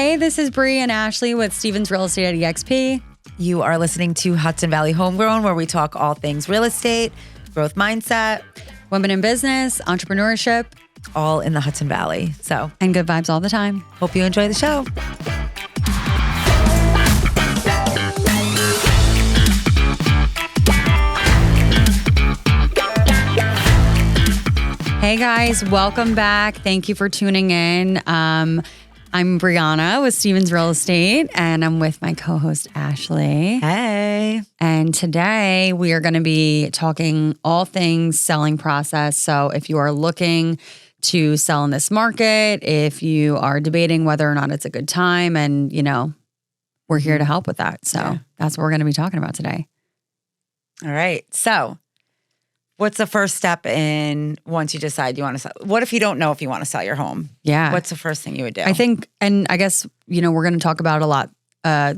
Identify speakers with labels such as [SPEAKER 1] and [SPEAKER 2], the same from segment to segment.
[SPEAKER 1] Hey, this is Bree and Ashley with Stevens Real Estate at EXP.
[SPEAKER 2] You are listening to Hudson Valley Homegrown, where we talk all things real estate, growth mindset,
[SPEAKER 1] Women in business, entrepreneurship,
[SPEAKER 2] all in the Hudson Valley. So,
[SPEAKER 1] and good vibes all the time.
[SPEAKER 2] hope you enjoy the show.
[SPEAKER 1] Hey guys, welcome back. Thank you for tuning in. I'm Brianna with Stevens Real Estate, and I'm with my co-host Ashley.
[SPEAKER 2] Hey.
[SPEAKER 1] And today we are going to be talking all things selling process. So if you are looking to sell in this market, if you are debating whether or not it's a good time, and we're here to help with that. So That's what we're going to be talking about today.
[SPEAKER 2] All right. So, what's the first step in once you decide you want to sell? What if you don't know if you want to sell your home?
[SPEAKER 1] Yeah.
[SPEAKER 2] What's the first thing you would do?
[SPEAKER 1] I think, and I guess, we're going to talk about a lot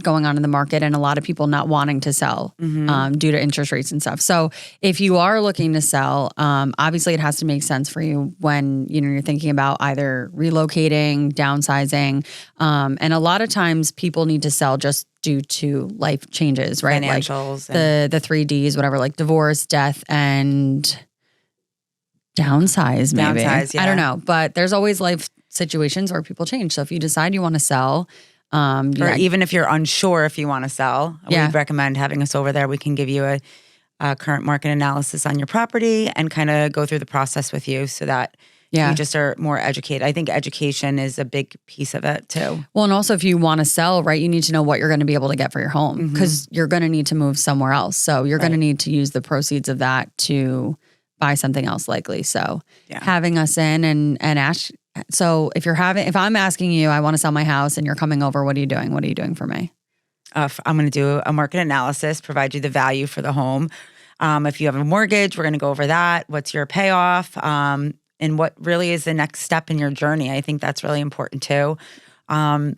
[SPEAKER 1] going on in the market and a lot of people not wanting to sell due to interest rates and stuff. So if you are looking to sell, obviously it has to make sense for you when, you're thinking about either relocating, downsizing. And a lot of times people need to sell just due to life changes, right?
[SPEAKER 2] Financials.
[SPEAKER 1] Like the 3Ds, whatever, like divorce, death, and downsize maybe.
[SPEAKER 2] Yeah.
[SPEAKER 1] I don't know. But there's always life situations where people change. So if you decide you want to sell,
[SPEAKER 2] or even if you're unsure if you want to sell, we recommend having us over there. We can give you a current market analysis on your property and kind of go through the process with you so that you just are more educated. I think education is a big piece of it too.
[SPEAKER 1] Well, and also if you want to sell, right, you need to know what you're going to be able to get for your home because you're going to need to move somewhere else. So you're going to need to use the proceeds of that to buy something else likely. So having us in and Ash. So if I'm asking you, I want to sell my house and you're coming over, what are you doing? What are you doing for me?
[SPEAKER 2] I'm going to do a market analysis, provide you the value for the home. If you have a mortgage, we're going to go over that. What's your payoff? And what really is the next step in your journey? I think that's really important too. And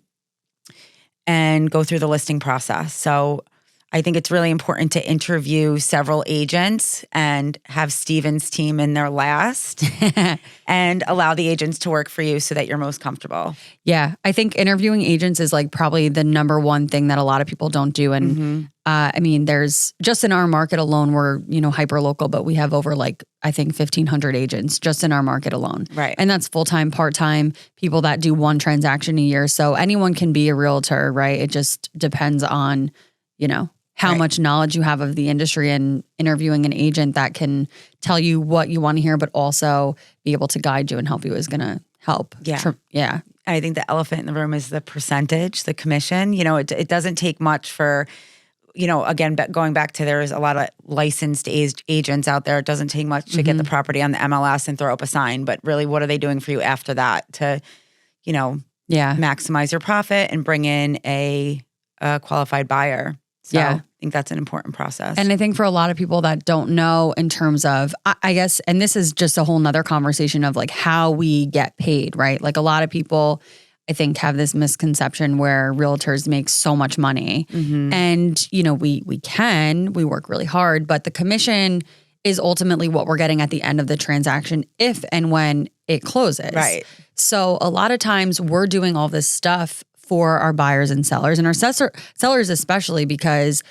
[SPEAKER 2] go through the listing process. So I think it's really important to interview several agents and have Steven's team in there last and allow the agents to work for you so that you're most comfortable.
[SPEAKER 1] Yeah. I think interviewing agents is like probably the number one thing that a lot of people don't do. And I mean, there's just in our market alone, we're, hyper local, but we have over I think 1,500 agents just in our market alone.
[SPEAKER 2] Right.
[SPEAKER 1] And that's full-time, part-time, people that do one transaction a year. So anyone can be a realtor, right? It just depends on, how much knowledge you have of the industry, and interviewing an agent that can tell you what you want to hear, but also be able to guide you and help you is going to help.
[SPEAKER 2] Yeah. I think the elephant in the room is the percentage, the commission. It doesn't take much for, again, going back to there's a lot of licensed agents out there. It doesn't take much to get the property on the MLS and throw up a sign. But really, what are they doing for you after that to, maximize your profit and bring in a qualified buyer? So I think that's an important process.
[SPEAKER 1] And I think for a lot of people that don't know in terms of, I guess, and this is just a whole nother conversation of like how we get paid, right? Like a lot of people, I think, have this misconception where realtors make so much money. And, we work really hard, but the commission is ultimately what we're getting at the end of the transaction if and when it closes.
[SPEAKER 2] Right.
[SPEAKER 1] So a lot of times we're doing all this stuff for our buyers and sellers, and our sellers especially, because,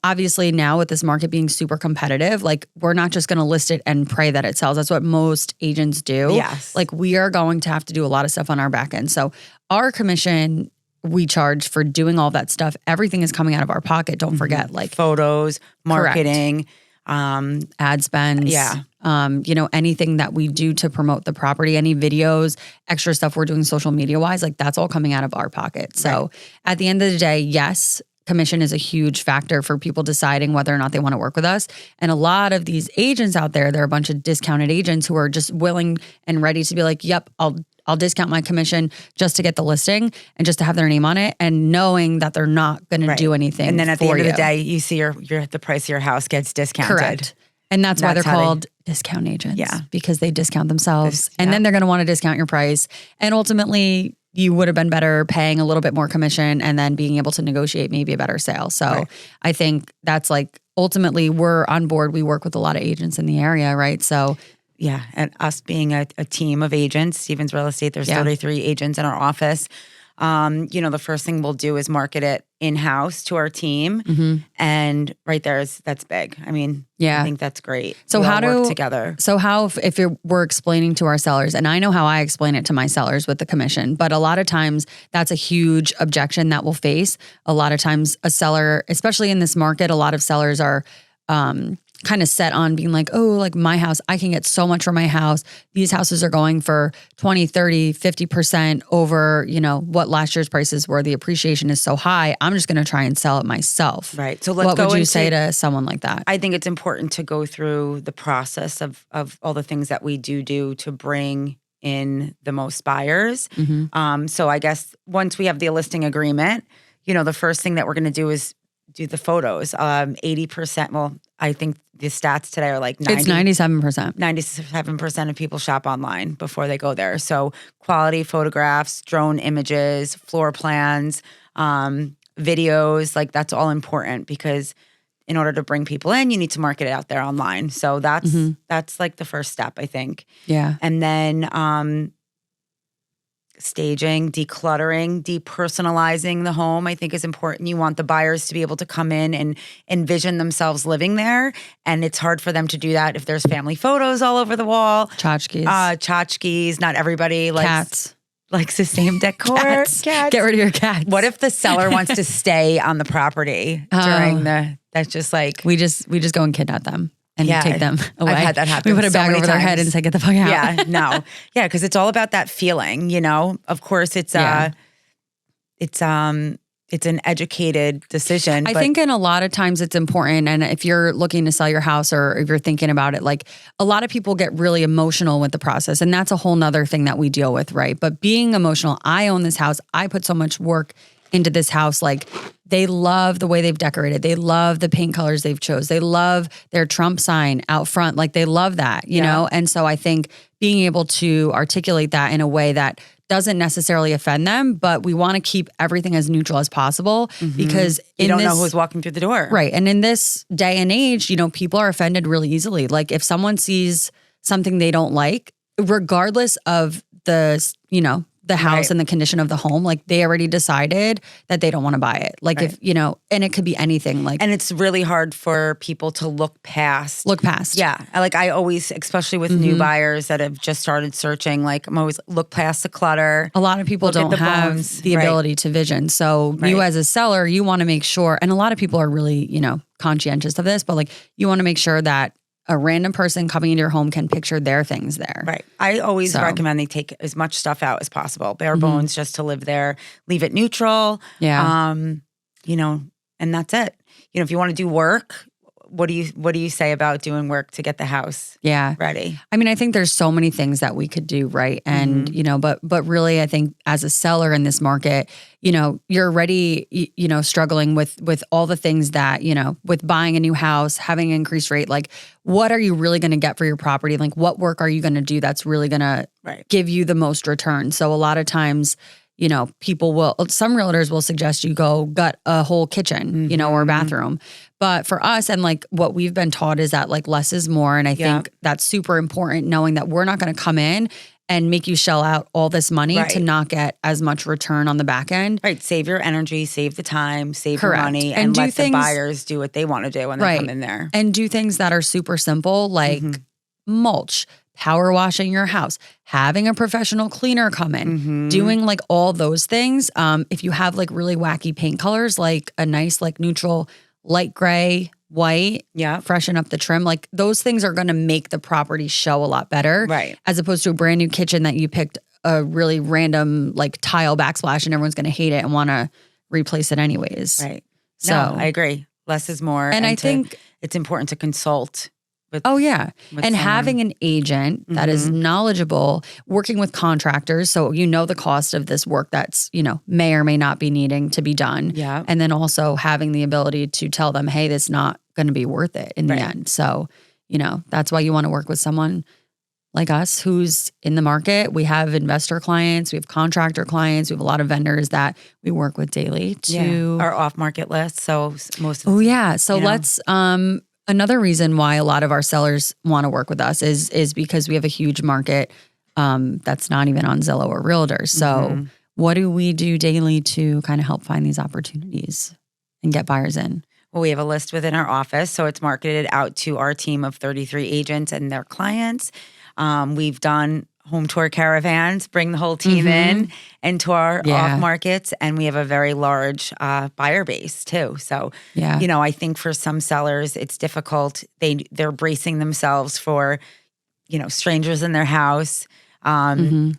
[SPEAKER 1] obviously now with this market being super competitive, like we're not just going to list it and pray that it sells. That's what most agents do.
[SPEAKER 2] Yes.
[SPEAKER 1] Like we are going to have to do a lot of stuff on our back end. So our commission we charge for doing all that stuff, everything is coming out of our pocket. Don't forget, like
[SPEAKER 2] photos, marketing,
[SPEAKER 1] ad spends.
[SPEAKER 2] Yeah.
[SPEAKER 1] Anything that we do to promote the property, any videos, extra stuff we're doing social media wise, like that's all coming out of our pocket. So at the end of the day, yes, commission is a huge factor for people deciding whether or not they want to work with us. And a lot of these agents out there are a bunch of discounted agents who are just willing and ready to be like, yep, I'll discount my commission just to get the listing and just to have their name on it, and knowing that they're not going to do anything.
[SPEAKER 2] And then at the end of the day, you see the price of your house gets discounted.
[SPEAKER 1] Correct. And that's why they're called discount agents.
[SPEAKER 2] Yeah.
[SPEAKER 1] Because they discount themselves. And then they're going to want to discount your price. And ultimately, you would have been better paying a little bit more commission and then being able to negotiate maybe a better sale. So I think that's like, ultimately, we're on board. We work with a lot of agents in the area, right? So
[SPEAKER 2] and us being a team of agents, Stevens Real Estate, there's 33 agents in our office. The first thing we'll do is market it in-house to our team. And right there that's big. I mean, I think that's great.
[SPEAKER 1] So
[SPEAKER 2] we
[SPEAKER 1] how
[SPEAKER 2] all work together.
[SPEAKER 1] So how, if we're explaining to our sellers, and I know how I explain it to my sellers with the commission, but a lot of times that's a huge objection that we'll face. A lot of times a seller, especially in this market, a lot of sellers are, kind of set on being like, oh, like my house, I can get so much for my house. These houses are going for 20, 30, 50% over, what last year's prices were. The appreciation is so high. I'm just going to try and sell it myself.
[SPEAKER 2] Right. So
[SPEAKER 1] what would you say to someone like that?
[SPEAKER 2] I think it's important to go through the process of all the things that we do to bring in the most buyers. So I guess once we have the listing agreement, the first thing that we're going to do is do the photos. 80%, well, I think the stats today are like
[SPEAKER 1] it's 97%.
[SPEAKER 2] 97% of people shop online before they go there. So quality photographs, drone images, floor plans, videos, like that's all important because in order to bring people in, you need to market it out there online. So that's like the first step, I think.
[SPEAKER 1] Yeah.
[SPEAKER 2] And then staging, decluttering, depersonalizing the home, I think is important. You want the buyers to be able to come in and envision themselves living there. And it's hard for them to do that if there's family photos all over the wall.
[SPEAKER 1] Tchotchkes.
[SPEAKER 2] Not everybody likes the same decor.
[SPEAKER 1] Cats. Get rid of your cats.
[SPEAKER 2] What if the seller wants to stay on the property during that's just like.
[SPEAKER 1] We just go and kidnap them. And take them away.
[SPEAKER 2] I've had that happen.
[SPEAKER 1] We put a bag over their head and say, "Get the fuck out."
[SPEAKER 2] Yeah, no, yeah, because it's all about that feeling. Of course, it's an educated decision.
[SPEAKER 1] I think in a lot of times it's important, and if you're looking to sell your house or if you're thinking about it, like a lot of people get really emotional with the process, and that's a whole nother thing that we deal with, right? But being emotional, I own this house. I put so much work into this house. Like they love the way they've decorated. They love the paint colors they've chose. They love their Trump sign out front. Like they love that, you know? And so I think being able to articulate that in a way that doesn't necessarily offend them, but we want to keep everything as neutral as possible because
[SPEAKER 2] you don't know who's walking through the door.
[SPEAKER 1] Right. And in this day and age, people are offended really easily. Like if someone sees something they don't like, regardless of the house and the condition of the home, like they already decided that they don't want to buy it. Like if, and it could be anything like.
[SPEAKER 2] And it's really hard for people to look past. Yeah. Like I always, especially with new buyers that have just started searching, like I'm always look past the clutter.
[SPEAKER 1] A lot of people don't have the ability to vision. So you as a seller, you want to make sure, and a lot of people are really, conscientious of this, but like you want to make sure that a random person coming into your home can picture their things there.
[SPEAKER 2] Right. I always recommend they take as much stuff out as possible, bare bones, just to live there. Leave it neutral.
[SPEAKER 1] Yeah.
[SPEAKER 2] And that's it. If you want to do work, what do you say about doing work to get the house ready?
[SPEAKER 1] I mean, I think there's so many things that we could do, right? And, but really I think as a seller in this market, you're already, struggling with all the things that, with buying a new house, having an increased rate, like what are you really going to get for your property? Like what work are you going to do that's really going to give you the most return? So a lot of times, some realtors will suggest you go gut a whole kitchen, or bathroom. But for us, and like what we've been taught is that like less is more. And I think that's super important, knowing that we're not going to come in and make you shell out all this money to not get as much return on the back end.
[SPEAKER 2] Right. Save your energy, save the time, save your money, and let the buyers do what they want to do when they come in there.
[SPEAKER 1] And do things that are super simple, like mulch, power washing your house, having a professional cleaner come in, doing like all those things. If you have like really wacky paint colors, like a nice like neutral light gray, white, freshen up the trim, like those things are going to make the property show a lot better.
[SPEAKER 2] Right.
[SPEAKER 1] As opposed to a brand new kitchen that you picked a really random like tile backsplash and everyone's going to hate it and want to replace it anyways.
[SPEAKER 2] Right. So I agree. Less is more.
[SPEAKER 1] And I think
[SPEAKER 2] it's important to consult.
[SPEAKER 1] And having an agent that is knowledgeable, working with contractors, so the cost of this work that's, may or may not be needing to be done.
[SPEAKER 2] Yeah.
[SPEAKER 1] And then also having the ability to tell them, hey, this is not going to be worth it in the end. So, that's why you want to work with someone like us who's in the market. We have investor clients, we have contractor clients, we have a lot of vendors that we work with daily to
[SPEAKER 2] our off-market list. So most of
[SPEAKER 1] let's another reason why a lot of our sellers want to work with us is because we have a huge market that's not even on Zillow or Realtors. So What do we do daily to kind of help find these opportunities and get buyers in?
[SPEAKER 2] Well, we have a list within our office, so it's marketed out to our team of 33 agents and their clients. We've done home tour caravans, bring the whole team in into our off markets, and we have a very large buyer base too. So, I think for some sellers, it's difficult. They're bracing themselves for, strangers in their house,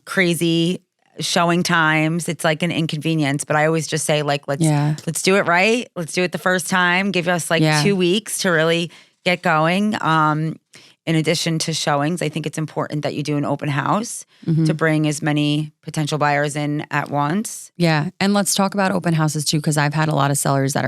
[SPEAKER 2] crazy showing times. It's like an inconvenience, but I always just say let's do it right. Let's do it the first time. Give us 2 weeks to really get going. In addition to showings, I think it's important that you do an open house to bring as many potential buyers in at once.
[SPEAKER 1] Yeah. And let's talk about open houses too, because I've had a lot of sellers that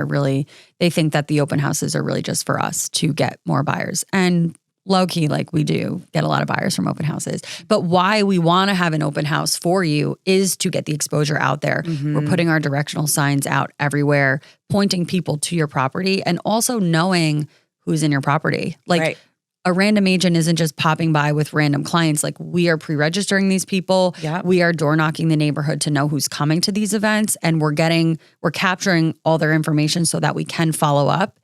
[SPEAKER 1] they think that the open houses are really just for us to get more buyers. And low key, we do get a lot of buyers from open houses. But why we want to have an open house for you is to get the exposure out there. We're putting our directional signs out everywhere, pointing people to your property, and also knowing who's in your property. A random agent isn't just popping by with random clients. We are pre-registering these people.
[SPEAKER 2] Yep.
[SPEAKER 1] We are door knocking the neighborhood to know who's coming to these events. And we're capturing all their information so that we can follow up.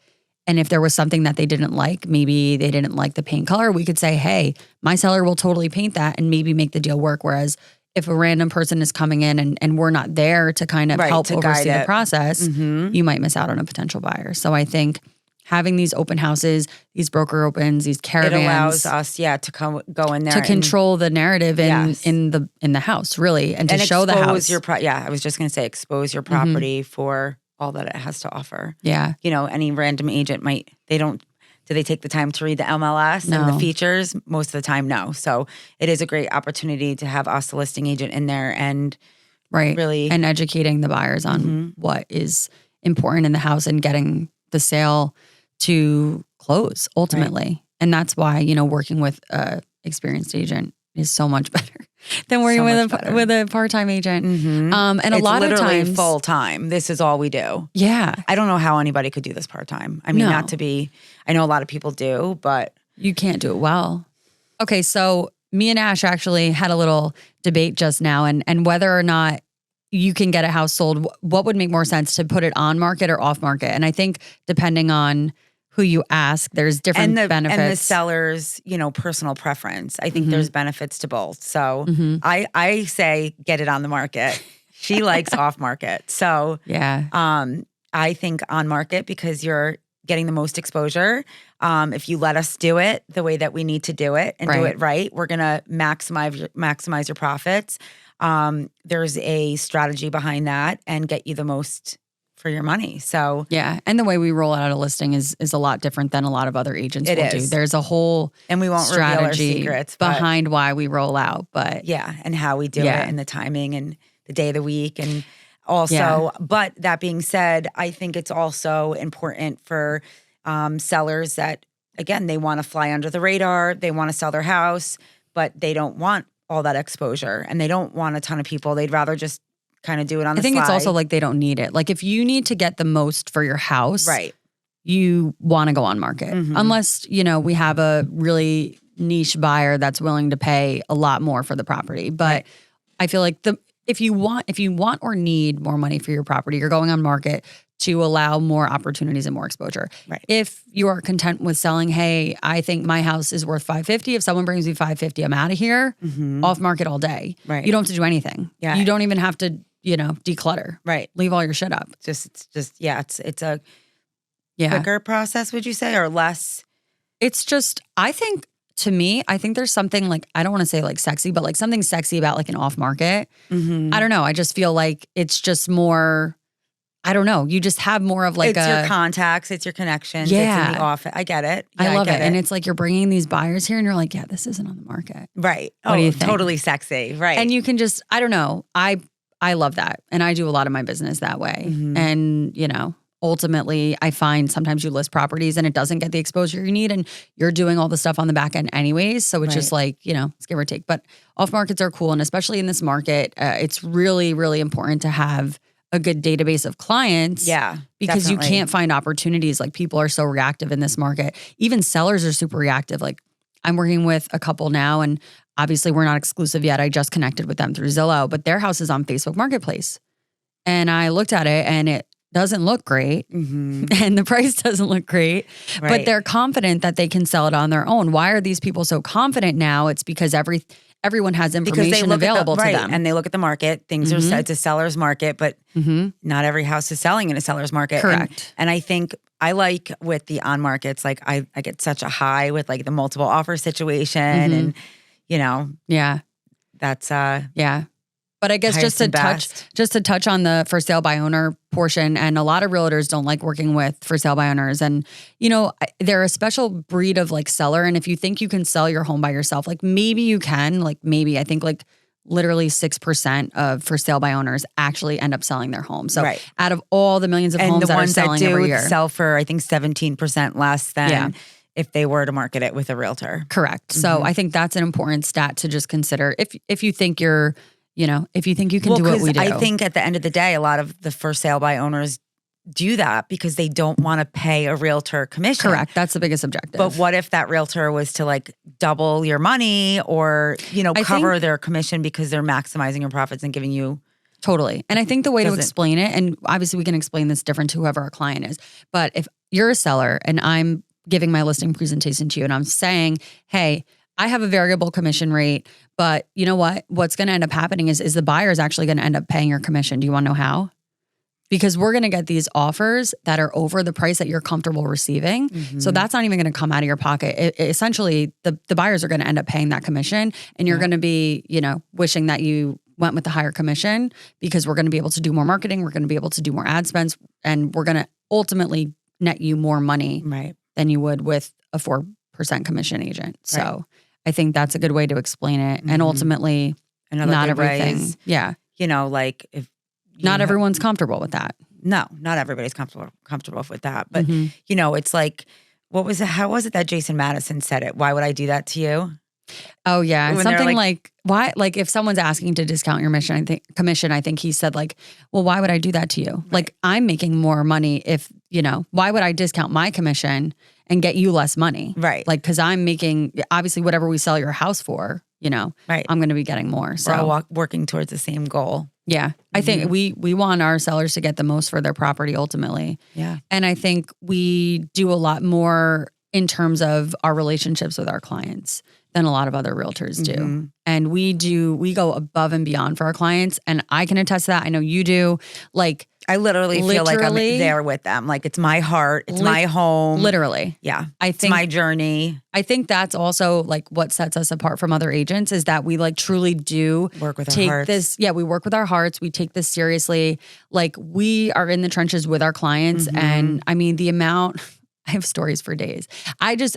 [SPEAKER 1] And if there was something that they didn't like, maybe they didn't like the paint color, we could say, hey, my seller will totally paint that and maybe make the deal work. Whereas if a random person is coming in and we're not there to kind of help oversee the process, you might miss out on a potential buyer. So I think having these open houses, these broker opens, these caravans,
[SPEAKER 2] it allows us, to go in there
[SPEAKER 1] to control the narrative in the house, really, and to show the house.
[SPEAKER 2] I was just going to say, expose your property for all that it has to offer.
[SPEAKER 1] Yeah,
[SPEAKER 2] any random agent do they take the time to read the MLS and the features? Most of the time, no. So it is a great opportunity to have us, the listing agent, in there and really
[SPEAKER 1] and educating the buyers on what is important in the house and getting the sale to close ultimately. Right. And that's why, working with a experienced agent is so much better than working with a part-time agent. And
[SPEAKER 2] it's
[SPEAKER 1] a lot of times
[SPEAKER 2] full time. This is all we do.
[SPEAKER 1] Yeah.
[SPEAKER 2] I don't know how anybody could do this part-time. I mean, I know a lot of people do, but
[SPEAKER 1] you can't do it well. Okay. So me and Ash actually had a little debate just now and whether or not you can get a house sold, what would make more sense, to put it on market or off market? And I think depending on who you ask, there's different benefits.
[SPEAKER 2] And the seller's, personal preference. I think there's benefits to both. So I say get it on the market. She likes off market. So I think on market because you're getting the most exposure. If you let us do it the way that we need to do it and do it right, we're going to maximize your profits. There's a strategy behind that and get you the most for your money. So
[SPEAKER 1] and the way we roll out a listing is a lot different than a lot of other agents will do. There's a whole
[SPEAKER 2] and we won't
[SPEAKER 1] strategy
[SPEAKER 2] reveal our secrets
[SPEAKER 1] behind why we roll out, but
[SPEAKER 2] and how we do it and the timing and the day of the week and also. But that being said, I think it's also important for sellers that again they want to fly under the radar, they want to sell their house, but they don't want all that exposure and they don't want a ton of people. They'd rather just kind of do it on the
[SPEAKER 1] slide. I think it's also they don't need it. If you need to get the most for your house, you want to go on market. Unless, we have a really niche buyer that's willing to pay a lot more for the property. But I feel like if you want or need more money for your property, you're going on market to allow more opportunities and more exposure.
[SPEAKER 2] Right.
[SPEAKER 1] If you are content with selling, hey, I think my house is worth $550. If someone brings me $550, I'm out of here. Off market all day.
[SPEAKER 2] Right.
[SPEAKER 1] You don't have to do anything.
[SPEAKER 2] Yeah.
[SPEAKER 1] You don't even have to, declutter.
[SPEAKER 2] Right.
[SPEAKER 1] Leave all your shit up.
[SPEAKER 2] It's a quicker process, would you say, or less?
[SPEAKER 1] It's just, I think there's something I don't want to say sexy, but something sexy about an off market. I don't know. I just feel like it's just more, I don't know. You just have more of
[SPEAKER 2] it's your contacts, it's your connections.
[SPEAKER 1] Yeah.
[SPEAKER 2] It's in the office. I get it.
[SPEAKER 1] I love it. And it's you're bringing these buyers here and you're like, this isn't on the market.
[SPEAKER 2] Right.
[SPEAKER 1] What do you think?
[SPEAKER 2] Totally sexy. Right.
[SPEAKER 1] And you can just, I don't know. I love that. And I do a lot of my business that way. And, ultimately I find sometimes you list properties and it doesn't get the exposure you need and you're doing all the stuff on the back end anyways. So it's just it's give or take. But off markets are cool. And especially in this market, it's really, really important to have a good database of clients.
[SPEAKER 2] Yeah.
[SPEAKER 1] Because
[SPEAKER 2] definitely.
[SPEAKER 1] you can't find opportunities. People are so reactive in this market. Even sellers are super reactive. I'm working with a couple now and obviously we're not exclusive yet. I just connected with them through Zillow, but their house is on Facebook Marketplace. And I looked at it and it doesn't look great and the price doesn't look great, but they're confident that they can sell it on their own. Why are these people so confident now? It's because everyone has information available to them.
[SPEAKER 2] And they look at the market. Things are said to seller's market, but not every house is selling in a seller's market.
[SPEAKER 1] Correct.
[SPEAKER 2] And I think I like with the on markets, like I get such a high with like the multiple offer situation and, you know.
[SPEAKER 1] Yeah.
[SPEAKER 2] That's
[SPEAKER 1] yeah. But I guess just to touch on the for sale by owner portion, and a lot of realtors don't like working with for sale by owners. And, you know, they're a special breed of like seller. And if you think you can sell your home by yourself, like maybe you can, like maybe I think like literally 6% of for sale by owners actually end up selling their home. So out of all the millions of homes that are selling every year,
[SPEAKER 2] sell for I think 17% less than if they were to market it with a realtor.
[SPEAKER 1] Correct. So I think that's an important stat to just consider if you think you're, you know, if you think you can do what we do.
[SPEAKER 2] I think at the end of the day, a lot of the for sale by owners do that because they don't want to pay a realtor commission.
[SPEAKER 1] Correct. That's the biggest objective.
[SPEAKER 2] But what if that realtor was to like double your money or, you know, cover their commission because they're maximizing your profits and giving you.
[SPEAKER 1] Totally. And I think the way to explain it, and obviously we can explain this different to whoever our client is, but if you're a seller and I'm giving my listing presentation to you and I'm saying, hey, I have a variable commission rate, but you know what? What's going to end up happening is the buyer is actually going to end up paying your commission. Do you want to know how? Because we're going to get these offers that are over the price that you're comfortable receiving. So that's not even going to come out of your pocket. Essentially, the buyers are going to end up paying that commission, and you're going to be, you know, wishing that you went with the higher commission because we're going to be able to do more marketing. We're going to be able to do more ad spends, and we're going to ultimately net you more money than you would with a 4% commission agent. So I think that's a good way to explain it. And ultimately, not everything.
[SPEAKER 2] You know, like if
[SPEAKER 1] not everyone's comfortable with that.
[SPEAKER 2] No, not everybody's comfortable with that. But you know, it's like, how was it that Jason Madison said it? Why would I do that to you?
[SPEAKER 1] Oh yeah.
[SPEAKER 2] When
[SPEAKER 1] something like why, like if someone's asking to discount your commission, I think he said like, well, why would I do that to you? Like I'm making more money if, you know, why would I discount my commission and get you less money?
[SPEAKER 2] Right.
[SPEAKER 1] Like, cause I'm making, obviously whatever we sell your house for, you know, I'm going to be getting more. So
[SPEAKER 2] we're all working towards the same goal.
[SPEAKER 1] Yeah. I think we want our sellers to get the most for their property ultimately.
[SPEAKER 2] Yeah.
[SPEAKER 1] And I think we do a lot more in terms of our relationships with our clients than a lot of other realtors do. And we go above and beyond for our clients. And I can attest to that. I know you do. Like
[SPEAKER 2] I literally feel like I'm there with them. Like it's my heart. It's my home.
[SPEAKER 1] Literally.
[SPEAKER 2] Yeah.
[SPEAKER 1] It's
[SPEAKER 2] my journey.
[SPEAKER 1] I think that's also like what sets us apart from other agents is that we like truly do
[SPEAKER 2] work with our hearts.
[SPEAKER 1] We work with our hearts. We take this seriously. Like we are in the trenches with our clients. And I mean, the amount... I have stories for days.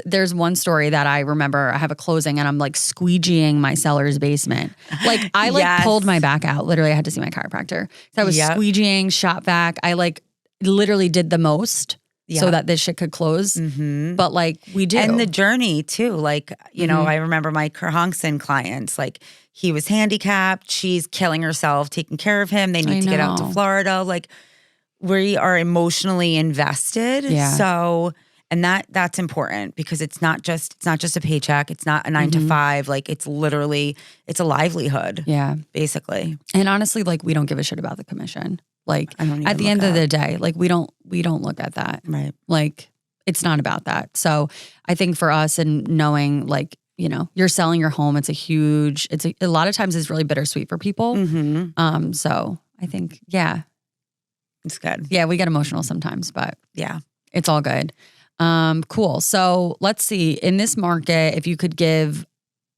[SPEAKER 1] There's one story that I remember. I have a closing and I'm like squeegeeing my seller's basement. Like I pulled my back out. Literally, I had to see my chiropractor. So I was squeegeeing, shot back. I like literally did the most so that this shit could close. But like we do.
[SPEAKER 2] And the journey too. Like, you know, I remember my Kerhonkson clients, like he was handicapped. She's killing herself, taking care of him. They need to get out to Florida. Like, we are emotionally invested.
[SPEAKER 1] Yeah.
[SPEAKER 2] So, and that's important because it's not just a paycheck. It's not a 9 to 5. Like it's literally, it's a livelihood.
[SPEAKER 1] Yeah.
[SPEAKER 2] Basically.
[SPEAKER 1] And honestly, like we don't give a shit about the commission. Like at the end of the day, like we don't look at that.
[SPEAKER 2] Right.
[SPEAKER 1] Like it's not about that. So I think for us and knowing like, you know, you're selling your home, a lot of times it's really bittersweet for people. So I think,
[SPEAKER 2] it's good.
[SPEAKER 1] Yeah, we get emotional sometimes, but
[SPEAKER 2] yeah,
[SPEAKER 1] it's all good. Cool. So let's see. In this market, if you could give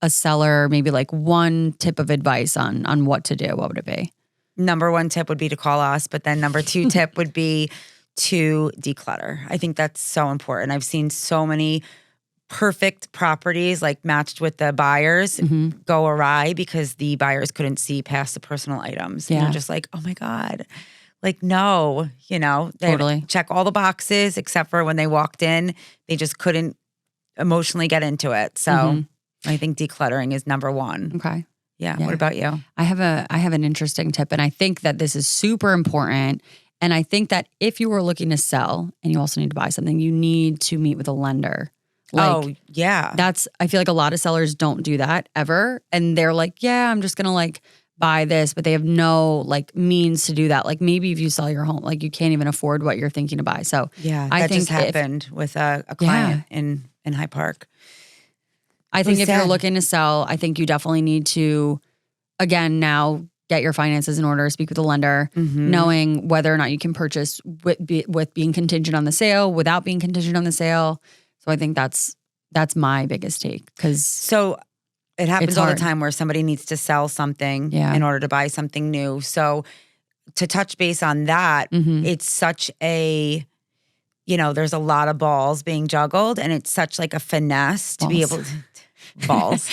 [SPEAKER 1] a seller maybe like one tip of advice on what to do, what would it be?
[SPEAKER 2] Number one tip would be to call us, but then number two tip would be to declutter. I think that's so important. I've seen so many perfect properties like matched with the buyers go awry because the buyers couldn't see past the personal items. And you're just like, oh my God. Like, no, you know, they check all the boxes except for when they walked in, they just couldn't emotionally get into it. So I think decluttering is number one.
[SPEAKER 1] Okay.
[SPEAKER 2] Yeah. What about you?
[SPEAKER 1] I have an interesting tip, and I think that this is super important. And I think that if you were looking to sell and you also need to buy something, you need to meet with a lender.
[SPEAKER 2] Oh, yeah.
[SPEAKER 1] I feel like a lot of sellers don't do that ever. And they're like, yeah, I'm just going to like buy this, but they have no like means to do that. Like maybe if you sell your home, like you can't even afford what you're thinking to buy. So
[SPEAKER 2] Yeah,
[SPEAKER 1] I
[SPEAKER 2] that
[SPEAKER 1] think
[SPEAKER 2] just happened with a client in Hyde Park.
[SPEAKER 1] I think if you're looking to sell, I think you definitely need to, again, now get your finances in order, speak with the lender, knowing whether or not you can purchase with being contingent on the sale, without being contingent on the sale. So I think that's my biggest take.
[SPEAKER 2] So it happens all the time where somebody needs to sell something in order to buy something new. So to touch base on that, it's such a, there's a lot of balls being juggled, and it's such like a finesse to be able to balls.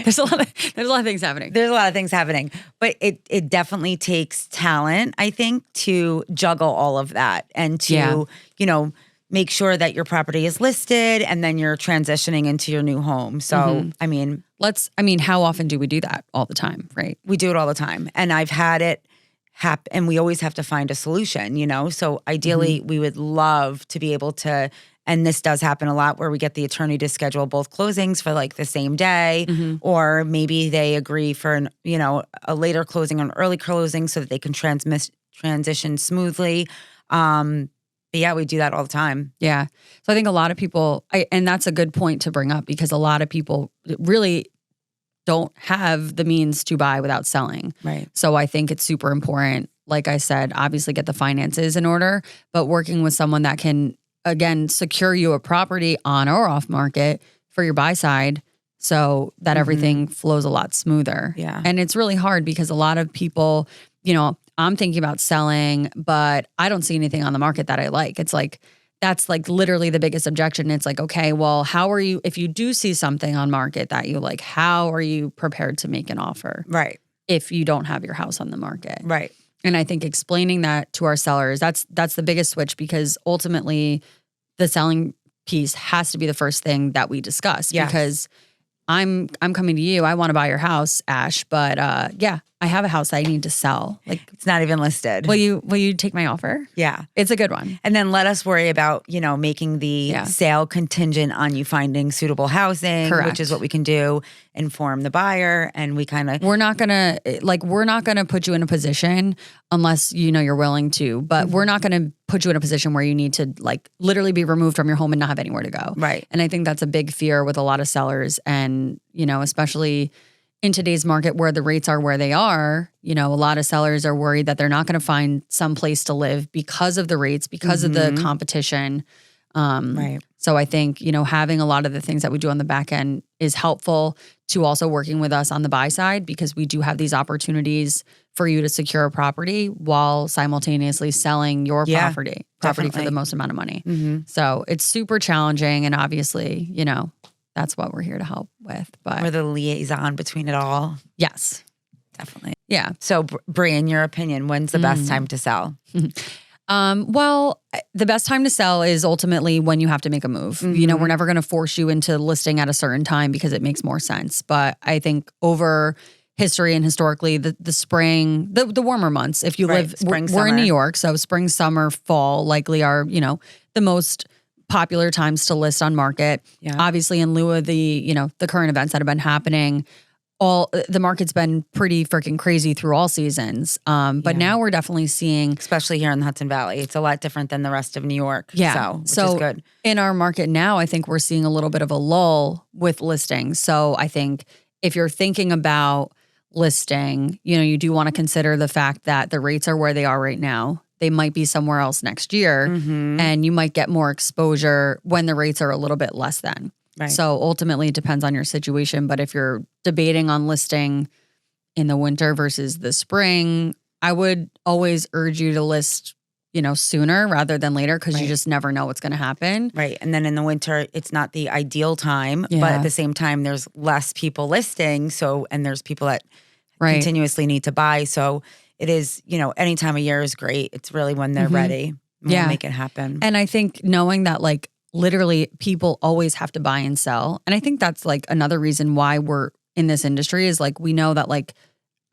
[SPEAKER 1] There's a lot of things happening.
[SPEAKER 2] There's a lot of things happening, but it definitely takes talent, I think, to juggle all of that and to, make sure that your property is listed and then you're transitioning into your new home. So, I mean,
[SPEAKER 1] how often do we do that? All the time, right?
[SPEAKER 2] We do it all the time. And I've had it happen, and we always have to find a solution, So ideally, we would love to be able to, and this does happen a lot, where we get the attorney to schedule both closings for like the same day, or maybe they agree for a later closing or an early closing so that they can transition smoothly. But yeah, we do that all the time.
[SPEAKER 1] Yeah. So I think a lot of people, and that's a good point to bring up, because a lot of people really don't have the means to buy without selling.
[SPEAKER 2] Right.
[SPEAKER 1] So I think it's super important, like I said, obviously get the finances in order, but working with someone that can, again, secure you a property on or off market for your buy side so that everything flows a lot smoother.
[SPEAKER 2] Yeah.
[SPEAKER 1] And it's really hard because a lot of people, I'm thinking about selling, but I don't see anything on the market that I like. It's like, that's like literally the biggest objection. It's like, okay, well, how are you, if you do see something on market that you like, how are you prepared to make an offer?
[SPEAKER 2] Right.
[SPEAKER 1] If you don't have your house on the market.
[SPEAKER 2] Right.
[SPEAKER 1] And I think explaining that to our sellers, that's the biggest switch, because ultimately the selling piece has to be the first thing that we discuss.
[SPEAKER 2] Yes.
[SPEAKER 1] Because I'm coming to you. I want to buy your house, Ash, but I have a house that I need to sell. Like,
[SPEAKER 2] it's not even listed.
[SPEAKER 1] Will you take my offer?
[SPEAKER 2] Yeah.
[SPEAKER 1] It's a good one.
[SPEAKER 2] And then let us worry about, making the sale contingent on you finding suitable housing,
[SPEAKER 1] Correct.
[SPEAKER 2] Which is what we can do, inform the buyer, and we kind of...
[SPEAKER 1] We're not going to put you in a position unless you're willing to, but we're not going to put you in a position where you need to like literally be removed from your home and not have anywhere to go.
[SPEAKER 2] Right.
[SPEAKER 1] And I think that's a big fear with a lot of sellers, and especially in today's market where the rates are where they are, a lot of sellers are worried that they're not going to find some place to live because of the rates, because of the competition.
[SPEAKER 2] Right.
[SPEAKER 1] So I think, having a lot of the things that we do on the back end is helpful to also working with us on the buy side, because we do have these opportunities for you to secure a property while simultaneously selling your property for the most amount of money. So it's super challenging, and obviously, that's what we're here to help with. But
[SPEAKER 2] we're the liaison between it all.
[SPEAKER 1] Yes.
[SPEAKER 2] Definitely.
[SPEAKER 1] Yeah.
[SPEAKER 2] So Brie, in your opinion, when's the best time to sell?
[SPEAKER 1] Well, the best time to sell is ultimately when you have to make a move. We're never going to force you into listing at a certain time because it makes more sense. But I think over history and historically, the spring, the warmer months, if you live, we're in New York, so spring, summer, fall likely are, the most popular times to list on market.
[SPEAKER 2] Yeah.
[SPEAKER 1] Obviously, in lieu of the current events that have been happening, the market's been pretty freaking crazy through all seasons. But now we're definitely seeing,
[SPEAKER 2] especially here in the Hudson Valley, it's a lot different than the rest of New York.
[SPEAKER 1] Yeah.
[SPEAKER 2] Which is good.
[SPEAKER 1] In our market now, I think we're seeing a little bit of a lull with listings. So I think if you're thinking about listing, you do want to consider the fact that the rates are where they are right now. They might be somewhere else next year, and you might get more exposure when the rates are a little bit less than.
[SPEAKER 2] Right.
[SPEAKER 1] So ultimately it depends on your situation. But if you're debating on listing in the winter versus the spring, I would always urge you to list, sooner rather than later, because you just never know what's going to happen.
[SPEAKER 2] Right. And then in the winter, it's not the ideal time, but at the same time, there's less people listing. And there's people that continuously need to buy. So it is, any time of year is great. It's really when they're ready. We'll make it happen.
[SPEAKER 1] And I think knowing that like literally people always have to buy and sell. And I think that's like another reason why we're in this industry is like, we know that like,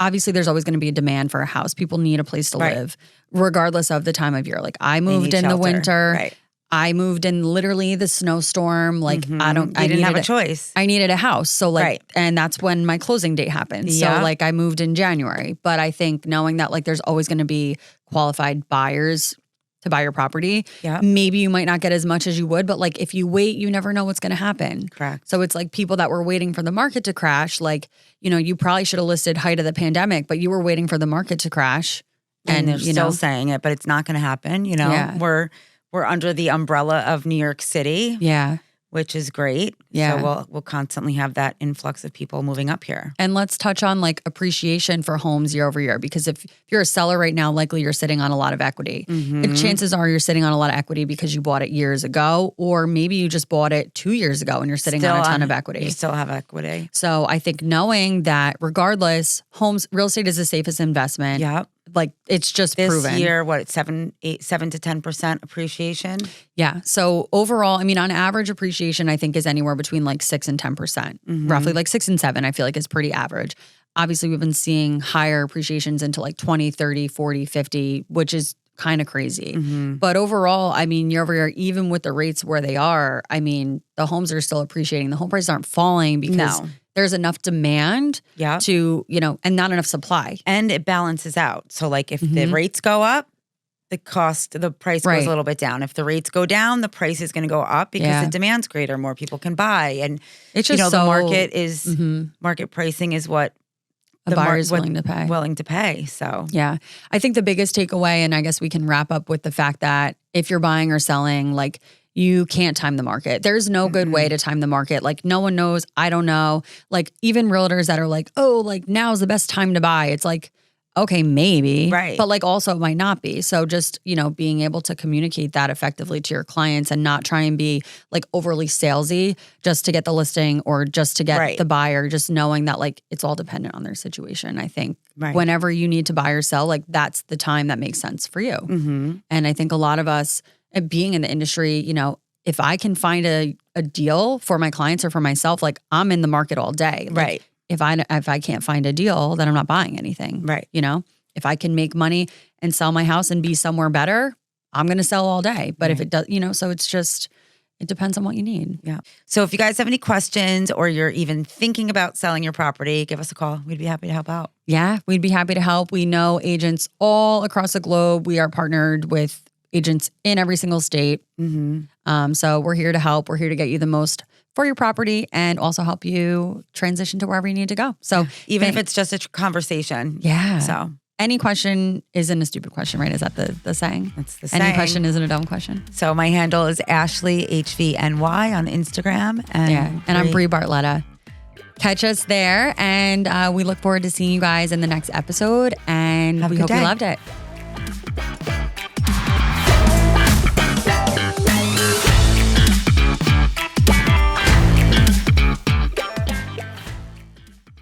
[SPEAKER 1] obviously there's always going to be a demand for a house. People need a place to live regardless of the time of year. Like I moved in the winter.
[SPEAKER 2] Right.
[SPEAKER 1] I moved in literally the snowstorm. Like
[SPEAKER 2] You didn't have a choice.
[SPEAKER 1] I needed a house. So like,
[SPEAKER 2] Right.
[SPEAKER 1] and that's when my closing date happened.
[SPEAKER 2] Yeah.
[SPEAKER 1] So like I moved in January, but I think knowing that like there's always going to be qualified buyers to buy your property.
[SPEAKER 2] Yeah.
[SPEAKER 1] Maybe you might not get as much as you would, but like if you wait, you never know what's going to happen.
[SPEAKER 2] Correct.
[SPEAKER 1] So it's like people that were waiting for the market to crash, like, you know, you probably should have listed height of the pandemic, but you were waiting for the market to crash.
[SPEAKER 2] And they're
[SPEAKER 1] you
[SPEAKER 2] still
[SPEAKER 1] know,
[SPEAKER 2] saying it, but it's not going to happen. You know,
[SPEAKER 1] Yeah.
[SPEAKER 2] we're under the umbrella of New York City,
[SPEAKER 1] yeah.
[SPEAKER 2] which is great.
[SPEAKER 1] Yeah.
[SPEAKER 2] So we'll constantly have that influx of people moving up here.
[SPEAKER 1] And let's touch on like appreciation for homes year over year, because if you're a seller right now, likely you're sitting on a lot of equity. And chances are you're sitting on a lot of equity because you bought it years ago, or maybe you just bought it 2 years ago and you're sitting on a ton of equity.
[SPEAKER 2] You still have equity.
[SPEAKER 1] So I think knowing that regardless, real estate is the safest investment.
[SPEAKER 2] Yeah.
[SPEAKER 1] Like it's just
[SPEAKER 2] This
[SPEAKER 1] proven.
[SPEAKER 2] year, what, 7 to 10% appreciation?
[SPEAKER 1] Yeah. So overall, I mean, on average appreciation, I think is anywhere between like 6 and 10%, roughly like 6 and 7, I feel like is pretty average. Obviously, we've been seeing higher appreciations into like 20, 30, 40, 50, which is kind of crazy. But overall, I mean, year over year, even with the rates where they are, I mean, the homes are still appreciating. The home prices aren't falling because there's enough demand to, you know, and not enough supply.
[SPEAKER 2] And it balances out. So like if the rates go up, the price goes a little bit down. If the rates go down, the price is going to go up because the demand's greater, more people can buy. And
[SPEAKER 1] it's just
[SPEAKER 2] the market is market pricing is what
[SPEAKER 1] a buyer is willing to pay.
[SPEAKER 2] Willing to pay. So
[SPEAKER 1] yeah, I think the biggest takeaway, and I guess we can wrap up with the fact that if you're buying or selling, like you can't time the market. There's no good way to time the market. Like no one knows. I don't know. Like even realtors that are like, oh, like now's the best time to buy. It's like, okay, maybe.
[SPEAKER 2] Right.
[SPEAKER 1] But like also it might not be. So just, you know, being able to communicate that effectively to your clients and not try and be like overly salesy just to get the listing or just to get the buyer, just knowing that like it's all dependent on their situation. I think whenever you need to buy or sell, like that's the time that makes sense for you. And I think a lot of us being in the industry, you know, if I can find a deal for my clients or for myself, like I'm in the market all day. Like, if I can't find a deal, then I'm not buying anything.
[SPEAKER 2] Right.
[SPEAKER 1] You know, if I can make money and sell my house and be somewhere better, I'm going to sell all day. But if it does, you know, so it's just, it depends on what you need.
[SPEAKER 2] Yeah. So if you guys have any questions or you're even thinking about selling your property, give us a call. We'd be happy to help out.
[SPEAKER 1] Yeah, we'd be happy to help. We know agents all across the globe. We are partnered with agents in every single state. So we're here to help. We're here to get you the most for your property and also help you transition to wherever you need to go. So
[SPEAKER 2] even if it's just a conversation.
[SPEAKER 1] Yeah.
[SPEAKER 2] So
[SPEAKER 1] any question isn't a stupid question, right? Is that the saying?
[SPEAKER 2] That's the saying.
[SPEAKER 1] Any question isn't a dumb question.
[SPEAKER 2] So my handle is Ashley HVNY on Instagram. And
[SPEAKER 1] I'm Brie Bartletta. Catch us there. And we look forward to seeing you guys in the next episode. And we hope you loved it.